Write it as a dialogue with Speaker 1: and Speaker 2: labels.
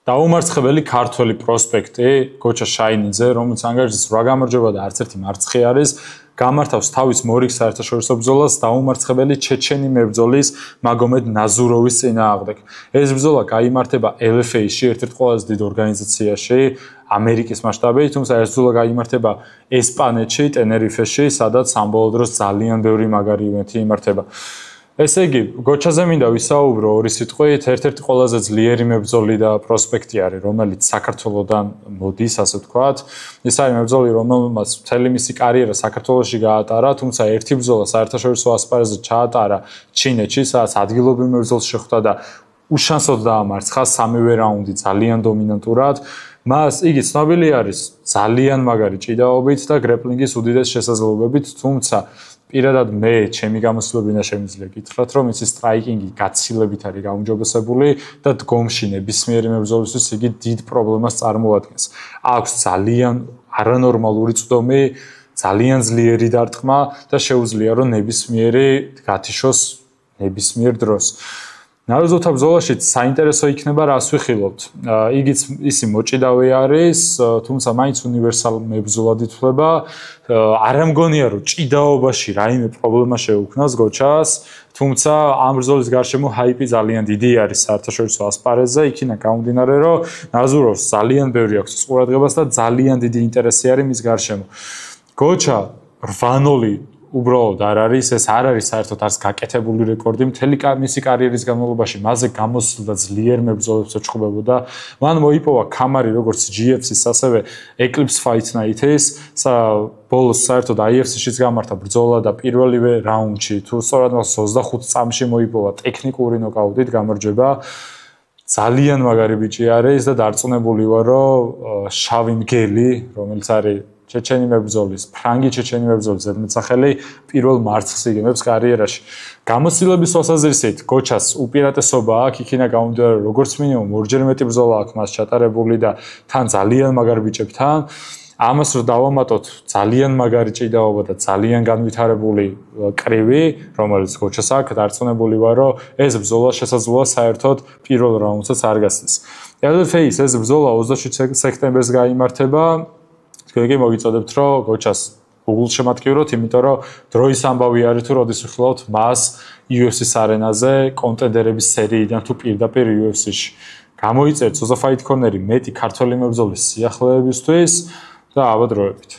Speaker 1: დაუმარცხებელი ქართველი პროსპექტი გოჩა შაინიძე, რომელიც ანგარიშის 8 გამარჯვება და არც ერთი მარცხი არის, გამართავს თავის მორიგ საერთაშორისო ბრძოლას დაუმარცხებელი ჩეჩენი მებრძოლის მაგომედ ნაზუროვის წინააღმდეგ. ეს ბრძოლა გაიმართება LFA-ში, ერთ-ერთ ყველაზე დიდ ორგანიზაციაში, ამერიკის მასშტაბით, თუმცა ეს ბრძოლა გაიმართება ესპანეთში, ტენერიფეში, სადაც სამბოლოო დროს ძალიან ბევრი მაგარი ივენთი იმართება. ესე იგი, გოჩაზე მინდა ვისაუბრო ორი სიტყვით, ერთ-ერთი ყველაზე ძლიერი მებრძოლი და პროსპექტი არის, რომელიც საქართველოსდან მოდის, ასე ვთქვათ. ეს არის მებრძოლი, რომელმაც მთელი მისი კარიერა საქართველოში გაატარა, თუმცა ერთი ბრძოლა საერთაშორისო ასპარეზზე ჩაატარა ჩინეთში, სადაც ადგილობრივ მებრძოლს შეხვდა და უშანსოდ დაამარცხა სამივე რაუნდი ძალიან დომინანტურად. მას იგი ცნობილი არის ძალიან მაგარი ჭიდაობით და გრეპლინგის უდიდეს შესაძლებლობებით, თუმცა პირადად მე ჩემი გამოსვლებინა შემიძლია გითხრათ, რომ ისი სტრაიკინგი გაცილებით არის გაუმჯობესებული და დგომში ნებისმიერი მებრძოლისთვის იგი დიდ პრობლემას წარმოადგენს. აქვს ძალიან არანორმალური წვდომი, ძალიან ძლიერი დარტყმა და შეუძლია რომ ნებისმიერი გათიშოს ნებისმიერ დროს. ნაროზოთა ბრძოლაში საინტერესო იქნება რას ვიხილობთ. იგიც ისი მოჭიდავე არის, თუმცა მაინც უნივერსალ მებრძოლად ითვლება. არ ამგონია რომ ჭიდაობაში რაიმე პრობლემა შეუქმნას გოჩას, თუმცა ამ ბრძოლის გარშემო ჰაიპი ძალიან დიდი არის საერთაშორისო ასპარეზზე, იქინა გამომდინარე რომ ნაზუროვს ძალიან ბევრი აქვს ყურადღებას და ძალიან დიდი ინტერესი არის მის გარშემო. გოჩა 8-0 უბრალოდ არ არის, ეს არ არის საერთოდ არც გაკეთებული რეკორდი, მთელი მისი კარიერის განმავლობაში მასზე გამოსვლდა ძლიერ მებრძოლებს ეჩხუბებოდა. მან მოიპოვა ქამარი როგორც GFC-ს, ასევე Eclipse Fight Night-ის, ბოლოს საერთოდ IFC-შიც გამართა ბრძოლა და პირველივე რაუნდში, თუ სწორად 25 წამში მოიპოვა ტექნიკური ნოკაუტით გამარჯვება. ძალიან მაგარი ბიჭი არის და დარწმუნებული ვარ, რომ შავი მგელი, რომელიც არის ჩეჩენი მებრძოლის, ფრანგი ჩეჩენი მებრძოლის ზედმეტსახელი პირველ მარცხს იგებს კარიერაში. გამოცდილების თვალსაზრისით, გოჩას უპირატესობა აქვს, იქინა გამომდინარე, როგორც მინიმუმ ორჯერ მეტი ბრძოლა აქვს მას ჩატარებული და თან ძალიან მაგარ ბიჭებთან. ამას რო დავამატოთ, ძალიან მაგარი ჭიდაობა და ძალიან განვითარებული კრივი, რომელიც გოჩას აქვს, დარწმუნებული ვარ, რომ ეს ბრძოლა შესაძლოა საერთოდ პირველ რაუნდსაც არ გასცეს. LFA-ის ეს ბრძოლა 27 სექტემბერს გაიმართება. თქვენ კი მოგიწოდებთ, რომ გოჩას Google-ში შემატკივროთ, იმიტომ რომ დროის ამბავი არის თუ როდის ვხილავთ მას UFC-ს არენაზე კონტენდერების სერიიდან თუ პირდაპირ UFC-ში. გამოიწერთ Zozo Fight Corner-ი მეტი ქართველი მებრძოლის სიახლეებისთვის და აბა დროებით.